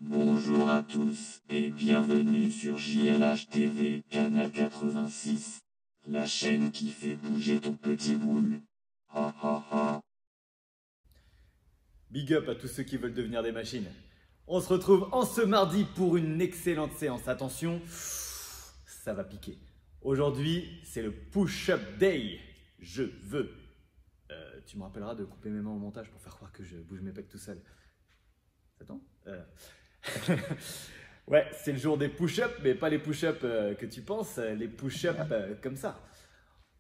Bonjour à tous et bienvenue sur JLH TV Canal 86, la chaîne qui fait bouger ton petit boule. Ha ha ha. Big up à tous ceux qui veulent devenir des machines. On se retrouve en ce mardi pour une excellente séance. Attention, ça va piquer. Aujourd'hui, c'est le push-up day. Je veux. Tu me rappelleras de couper mes mains au montage pour faire croire que je bouge mes pecs tout seul. Attends. Ouais, c'est le jour des push-ups, mais pas les push-ups que tu penses, les push-ups comme ça.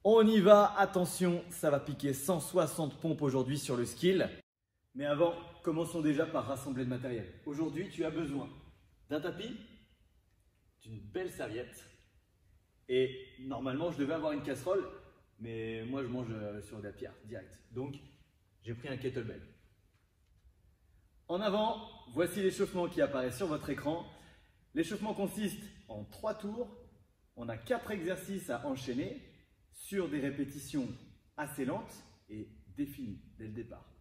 On y va, attention, ça va piquer 160 pompes aujourd'hui sur le skill. Mais avant, commençons déjà par rassembler le matériel. Aujourd'hui, tu as besoin d'un tapis, d'une belle serviette et normalement, je devais avoir une casserole, mais moi, je mange sur de la pierre, direct. Donc, j'ai pris un kettlebell. En avant, voici l'échauffement qui apparaît sur votre écran. L'échauffement consiste en 3 tours. On a 4 exercices à enchaîner sur des répétitions assez lentes et définies dès le départ.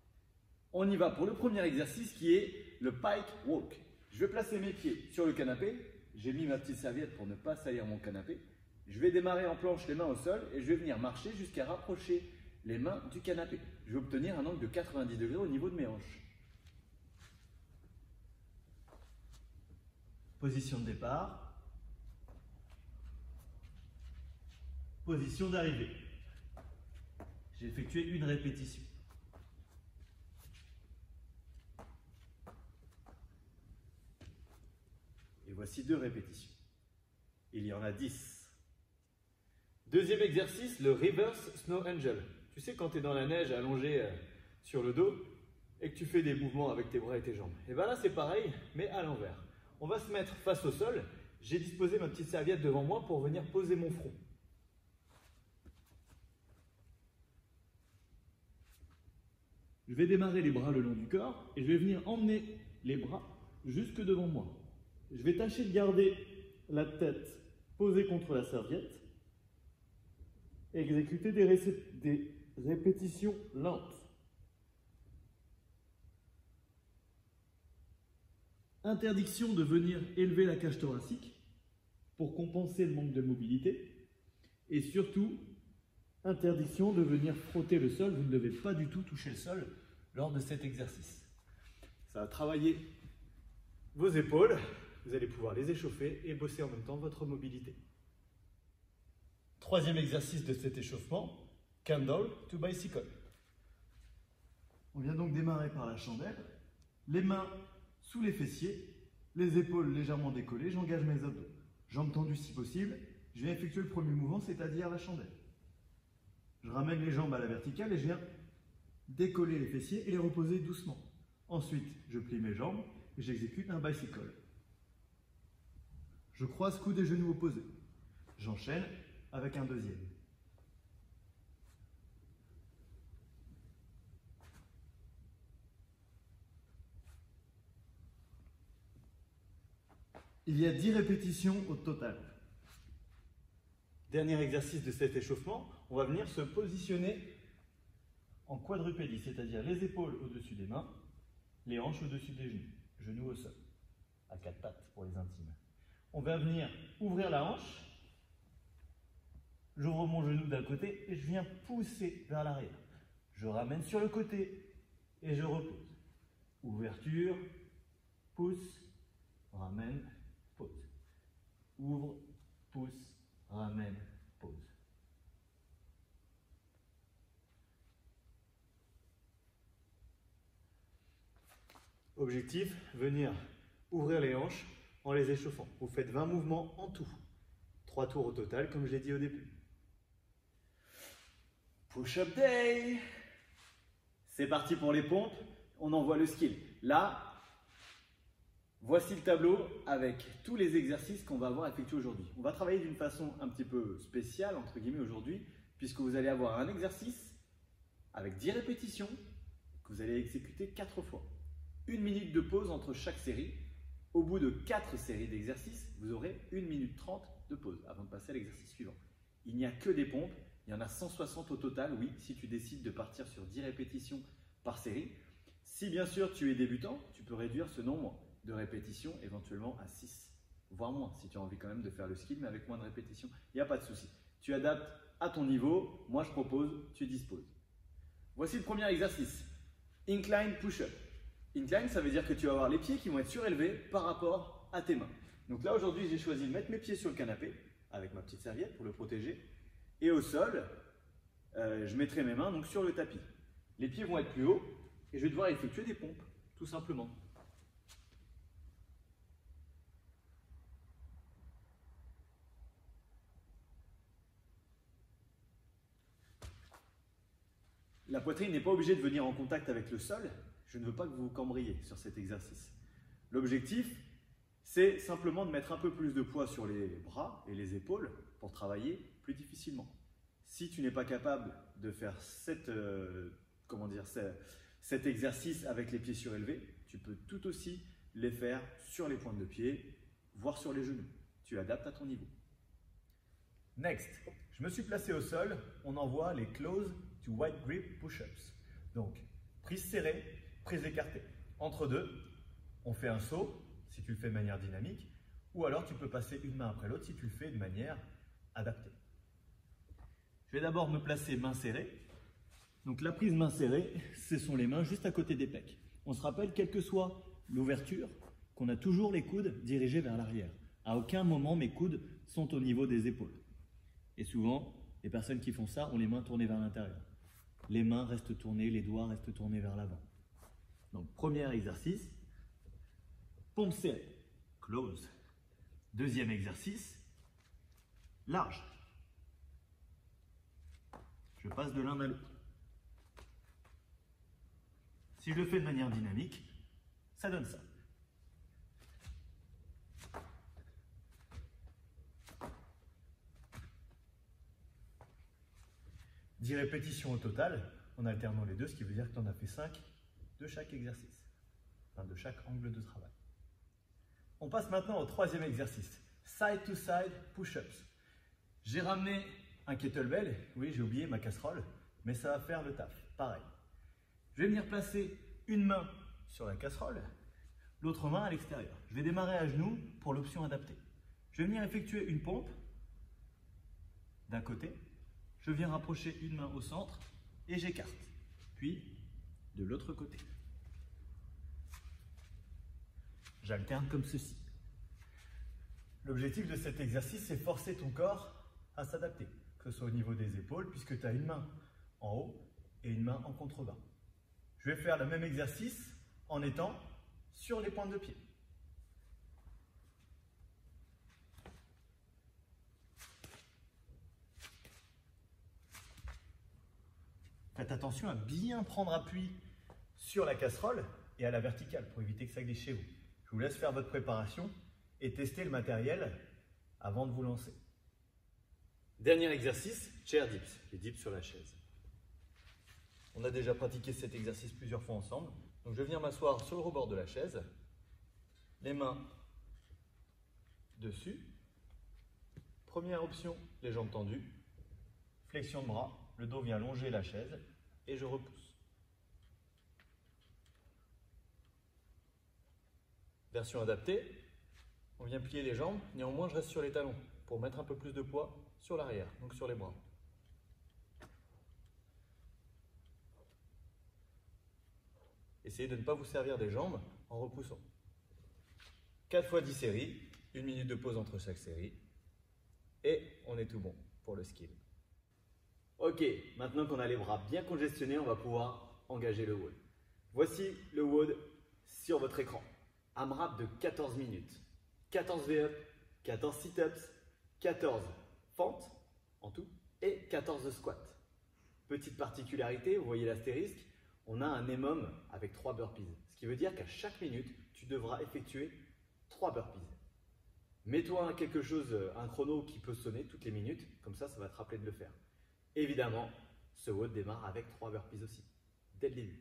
On y va pour le premier exercice qui est le pike walk. Je vais placer mes pieds sur le canapé. J'ai mis ma petite serviette pour ne pas salir mon canapé. Je vais démarrer en planche, les mains au sol, et je vais venir marcher jusqu'à rapprocher les mains du canapé. Je vais obtenir un angle de 90 degrés au niveau de mes hanches. Position de départ. Position d'arrivée. J'ai effectué une répétition. Et voici 2 répétitions. Il y en a 10. Deuxième exercice, le reverse snow angel. Tu sais quand tu es dans la neige allongé sur le dos et que tu fais des mouvements avec tes bras et tes jambes. Et bien là c'est pareil, mais à l'envers. On va se mettre face au sol. J'ai disposé ma petite serviette devant moi pour venir poser mon front. Je vais démarrer les bras le long du corps et je vais venir emmener les bras jusque devant moi. Je vais tâcher de garder la tête posée contre la serviette et exécuter des répétitions lentes. Interdiction de venir élever la cage thoracique pour compenser le manque de mobilité et surtout interdiction de venir frotter le sol. Vous ne devez pas du tout toucher le sol lors de cet exercice. Ça va travailler vos épaules, vous allez pouvoir les échauffer et bosser en même temps votre mobilité. Troisième exercice de cet échauffement, candle to bicycle. On vient donc démarrer par la chandelle, les mains sous les fessiers, les épaules légèrement décollées, j'engage mes abdos. Jambes tendues si possible, je viens effectuer le premier mouvement, c'est-à-dire la chandelle. Je ramène les jambes à la verticale et je viens décoller les fessiers et les reposer doucement. Ensuite, je plie mes jambes et j'exécute un bicycle. Je croise coudes et genoux opposés. J'enchaîne avec un deuxième. Il y a 10 répétitions au total. Dernier exercice de cet échauffement, on va venir se positionner en quadrupédie, c'est-à-dire les épaules au-dessus des mains, les hanches au-dessus des genoux, genoux au sol, à 4 pattes pour les intimes. On va venir ouvrir la hanche, j'ouvre mon genou d'un côté et je viens pousser vers l'arrière. Je ramène sur le côté et je repose. Ouverture, pousse, ramène, pose. Ouvre, pousse, ramène, pose. Objectif, venir ouvrir les hanches en les échauffant. Vous faites 20 mouvements en tout. 3 tours au total, comme je l'ai dit au début. Push-up day! C'est parti pour les pompes. On envoie le skill. Là, voici le tableau avec tous les exercices qu'on va avoir effectués aujourd'hui. On va travailler d'une façon un petit peu spéciale, entre guillemets, aujourd'hui, puisque vous allez avoir un exercice avec 10 répétitions que vous allez exécuter 4 fois. 1 minute de pause entre chaque série. Au bout de 4 séries d'exercices, vous aurez 1 minute 30 de pause avant de passer à l'exercice suivant. Il n'y a que des pompes. Il y en a 160 au total, oui, si tu décides de partir sur 10 répétitions par série. Si bien sûr tu es débutant, tu peux réduire ce nombre de répétitions, éventuellement à 6, voire moins, si tu as envie quand même de faire le skill, mais avec moins de répétitions. Il n'y a pas de souci. Tu adaptes à ton niveau. Moi, je propose, tu disposes. Voici le premier exercice. Incline push-up. Incline, ça veut dire que tu vas avoir les pieds qui vont être surélevés par rapport à tes mains. Donc là, aujourd'hui, j'ai choisi de mettre mes pieds sur le canapé, avec ma petite serviette pour le protéger. Et au sol, je mettrai mes mains donc sur le tapis. Les pieds vont être plus hauts et je vais devoir effectuer des pompes, tout simplement. La poitrine n'est pas obligée de venir en contact avec le sol. Je ne veux pas que vous cambriez sur cet exercice. L'objectif, c'est simplement de mettre un peu plus de poids sur les bras et les épaules pour travailler plus difficilement. Si tu n'es pas capable de faire cet exercice avec les pieds surélevés, tu peux tout aussi les faire sur les pointes de pied, voire sur les genoux. Tu adaptes à ton niveau. Next, je me suis placé au sol. On envoie les close to wide grip push-ups. Donc, prise serrée, prise écartée. Entre deux, on fait un saut, si tu le fais de manière dynamique, ou alors tu peux passer une main après l'autre si tu le fais de manière adaptée. Je vais d'abord me placer main serrée. Donc la prise main serrée, ce sont les mains juste à côté des pecs. On se rappelle, quelle que soit l'ouverture, qu'on a toujours les coudes dirigés vers l'arrière. À aucun moment, mes coudes sont au niveau des épaules. Et souvent, les personnes qui font ça ont les mains tournées vers l'intérieur. Les mains restent tournées, les doigts restent tournés vers l'avant. Donc, premier exercice, pompe serrée, close. Deuxième exercice, large. Je passe de l'un à l'autre. Si je le fais de manière dynamique, ça donne ça. « 10 répétitions au total, en alternant les deux, ce qui veut dire que tu en as fait 5 de chaque exercice, enfin de chaque angle de travail. On passe maintenant au troisième exercice, side to side push-ups. J'ai ramené un kettlebell, oui j'ai oublié ma casserole, mais ça va faire le taf, pareil. Je vais venir placer une main sur la casserole, l'autre main à l'extérieur. Je vais démarrer à genoux pour l'option adaptée. Je vais venir effectuer une pompe d'un côté. Je viens rapprocher une main au centre et j'écarte. Puis, de l'autre côté. J'alterne comme ceci. L'objectif de cet exercice, c'est forcer ton corps à s'adapter, que ce soit au niveau des épaules, puisque tu as une main en haut et une main en contrebas. Je vais faire le même exercice en étant sur les pointes de pied. Faites attention à bien prendre appui sur la casserole et à la verticale pour éviter que ça glisse chez vous. Je vous laisse faire votre préparation et tester le matériel avant de vous lancer. Dernier exercice, chair dips, les dips sur la chaise. On a déjà pratiqué cet exercice plusieurs fois ensemble. Donc je vais venir m'asseoir sur le rebord de la chaise, les mains dessus. Première option, les jambes tendues, flexion de bras. Le dos vient longer la chaise et je repousse. Version adaptée, on vient plier les jambes, néanmoins je reste sur les talons pour mettre un peu plus de poids sur l'arrière, donc sur les bras. Essayez de ne pas vous servir des jambes en repoussant. 4 fois 10 séries, 1 minute de pause entre chaque série et on est tout bon pour le skill. Ok, maintenant qu'on a les bras bien congestionnés, on va pouvoir engager le WOD. Voici le WOD sur votre écran. AMRAP de 14 minutes, 14 V-up, 14 sit-ups, 14 fentes en tout et 14 squats. Petite particularité, vous voyez l'astérisque, on a un EMOM avec 3 burpees. Ce qui veut dire qu'à chaque minute, tu devras effectuer 3 burpees. Mets-toi quelque chose, un chrono qui peut sonner toutes les minutes, comme ça, ça va te rappeler de le faire. Évidemment, ce WOD démarre avec 3 burpees aussi, dès le début.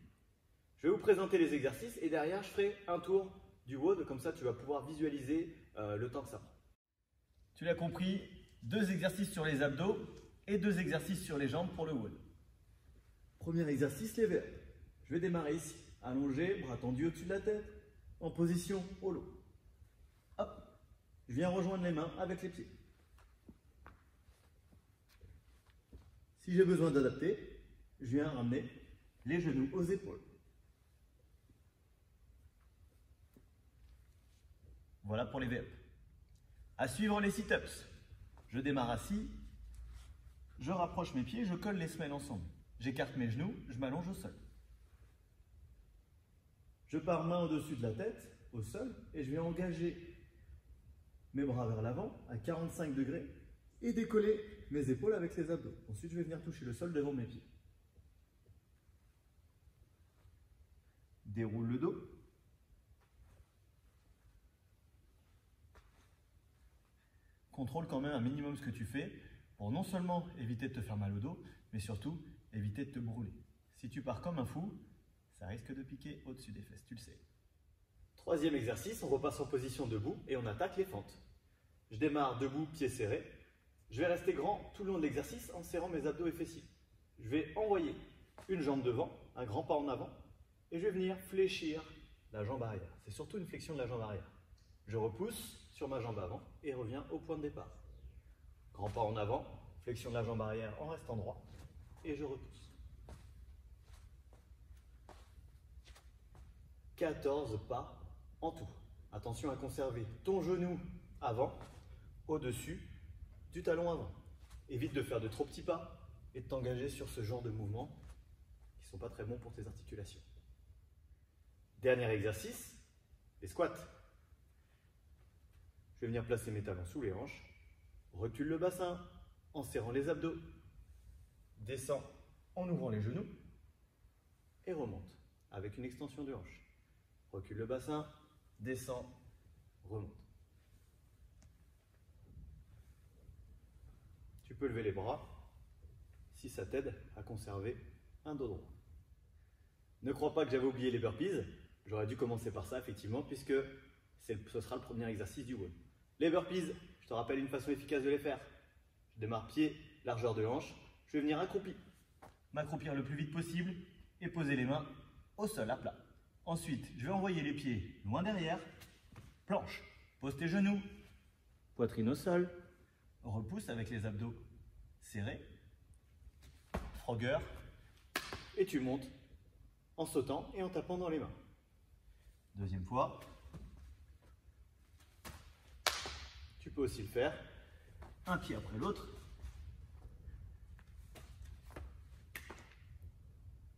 Je vais vous présenter les exercices et derrière, je ferai un tour du WOD, comme ça tu vas pouvoir visualiser le temps que ça prend. Tu l'as compris, 2 exercices sur les abdos et 2 exercices sur les jambes pour le WOD. Premier exercice, les V-up. Je vais démarrer ici, allongé, bras tendus au-dessus de la tête. en position holo. Hop, je viens rejoindre les mains avec les pieds. Si j'ai besoin d'adapter, je viens ramener les genoux aux épaules. Voilà pour les V-up. À suivre les sit-ups. Je démarre assis, je rapproche mes pieds, je colle les semelles ensemble. J'écarte mes genoux, je m'allonge au sol. Je pars main au-dessus de la tête, au sol, et je vais engager mes bras vers l'avant à 45 degrés et décoller mes épaules avec les abdos. Ensuite, je vais venir toucher le sol devant mes pieds. Déroule le dos. Contrôle quand même un minimum ce que tu fais pour non seulement éviter de te faire mal au dos, mais surtout éviter de te brûler. Si tu pars comme un fou, ça risque de piquer au-dessus des fesses, tu le sais. Troisième exercice, on repasse en position debout et on attaque les fentes. Je démarre debout, pieds serrés. Je vais rester grand tout le long de l'exercice en serrant mes abdos et fessiers. Je vais envoyer une jambe devant, un grand pas en avant, et je vais venir fléchir la jambe arrière. C'est surtout une flexion de la jambe arrière. Je repousse sur ma jambe avant et reviens au point de départ. Grand pas en avant, flexion de la jambe arrière en restant droit, et je repousse. 14 pas en tout. Attention à conserver ton genou avant, au-dessus du talon avant. Évite de faire de trop petits pas et de t'engager sur ce genre de mouvements qui ne sont pas très bons pour tes articulations. Dernier exercice, les squats. Je vais venir placer mes talons sous les hanches, recule le bassin en serrant les abdos, descends en ouvrant les genoux et remonte avec une extension de hanche. Recule le bassin, descends, remonte. Tu peux lever les bras si ça t'aide à conserver un dos droit. Ne crois pas que j'avais oublié les burpees, j'aurais dû commencer par ça effectivement puisque ce sera le premier exercice du WOD. Les burpees, je te rappelle une façon efficace de les faire. Je démarre pied, largeur de hanche, je vais venir accroupi. M'accroupir le plus vite possible et poser les mains au sol à plat. Ensuite, je vais envoyer les pieds loin derrière, planche, pose tes genoux, poitrine au sol, repousse avec les abdos serrés, frogger, et tu montes en sautant et en tapant dans les mains. Deuxième fois. Tu peux aussi le faire, un pied après l'autre.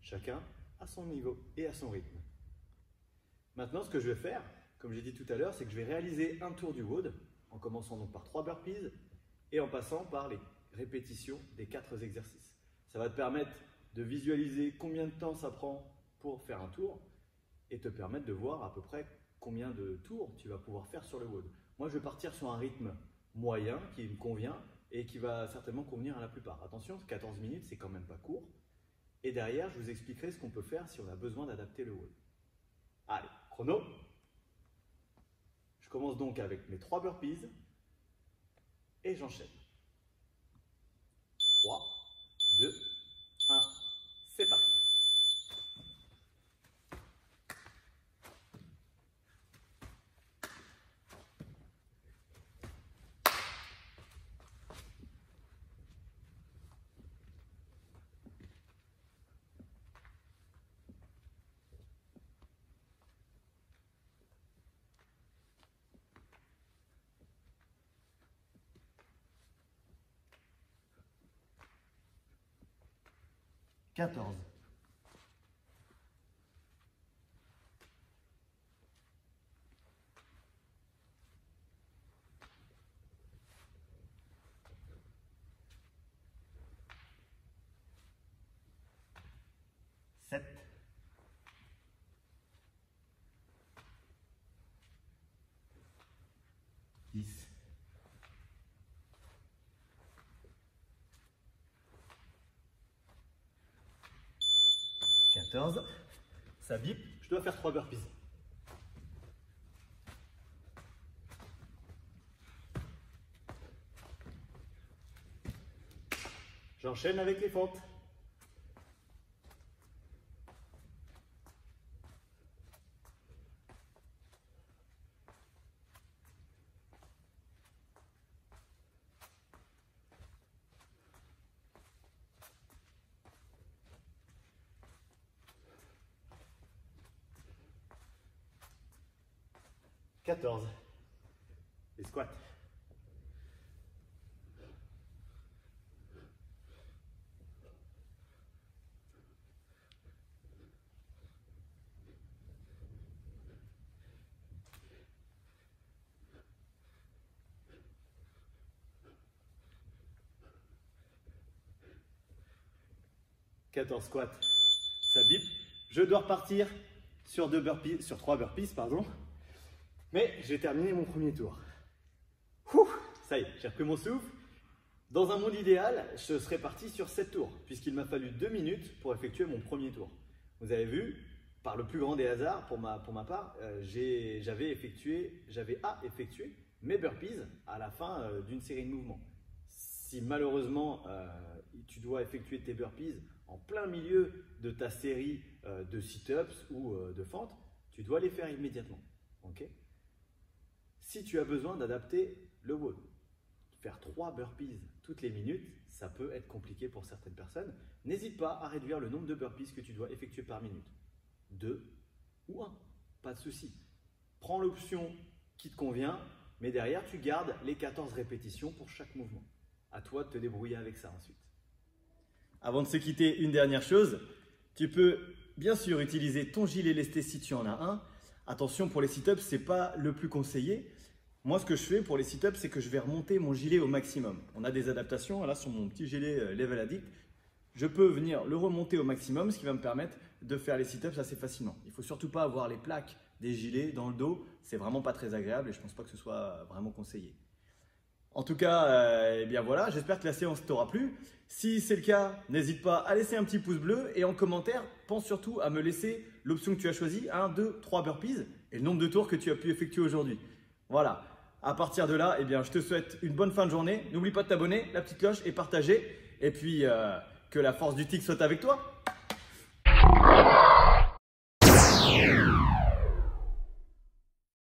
Chacun à son niveau et à son rythme. Maintenant, ce que je vais faire, comme j'ai dit tout à l'heure, c'est que je vais réaliser un tour du WOD, en commençant donc par 3 burpees et en passant par les répétitions des 4 exercices. Ça va te permettre de visualiser combien de temps ça prend pour faire un tour et te permettre de voir à peu près combien de tours tu vas pouvoir faire sur le WOD. Moi, je vais partir sur un rythme moyen qui me convient et qui va certainement convenir à la plupart. Attention, 14 minutes, c'est quand même pas court. Et derrière, je vous expliquerai ce qu'on peut faire si on a besoin d'adapter le WOD. Allez, chrono. Je commence donc avec mes 3 burpees et j'enchaîne. 3, 2, 1, c'est parti. Quatorze. 7, 10, 14, ça bip, je dois faire 3 burpees. J'enchaîne avec les fentes. 14. Les squats. 14 squats, ça bip. Je dois repartir sur 3 burpees, pardon. Mais j'ai terminé mon premier tour. Ouh, ça y est, j'ai repris mon souffle. Dans un monde idéal, je serais parti sur 7 tours, puisqu'il m'a fallu 2 minutes pour effectuer mon premier tour. Vous avez vu, par le plus grand des hasards, pour ma part, j'avais effectué mes burpees à la fin d'une série de mouvements. Si malheureusement, tu dois effectuer tes burpees en plein milieu de ta série de sit-ups ou de fentes, tu dois les faire immédiatement. Okay? Si tu as besoin d'adapter le WOD, faire 3 burpees toutes les minutes, ça peut être compliqué pour certaines personnes. N'hésite pas à réduire le nombre de burpees que tu dois effectuer par minute. 2 ou 1, pas de souci. Prends l'option qui te convient, mais derrière tu gardes les 14 répétitions pour chaque mouvement. À toi de te débrouiller avec ça ensuite. Avant de se quitter, une dernière chose, tu peux bien sûr utiliser ton gilet lesté si tu en as un. Attention, pour les sit-ups, ce n'est pas le plus conseillé. Moi, ce que je fais pour les sit-ups, c'est que je vais remonter mon gilet au maximum. On a des adaptations, là sur mon petit gilet Level Addict. Je peux venir le remonter au maximum, ce qui va me permettre de faire les sit-ups assez facilement. Il ne faut surtout pas avoir les plaques des gilets dans le dos, c'est vraiment pas très agréable et je ne pense pas que ce soit vraiment conseillé. En tout cas, eh bien voilà, j'espère que la séance t'aura plu. Si c'est le cas, n'hésite pas à laisser un petit pouce bleu et en commentaire, pense surtout à me laisser l'option que tu as choisie, 1, 2, 3 burpees et le nombre de tours que tu as pu effectuer aujourd'hui. Voilà, à partir de là, eh bien, je te souhaite une bonne fin de journée. N'oublie pas de t'abonner, la petite cloche et partager. Et puis, que la force du tic soit avec toi.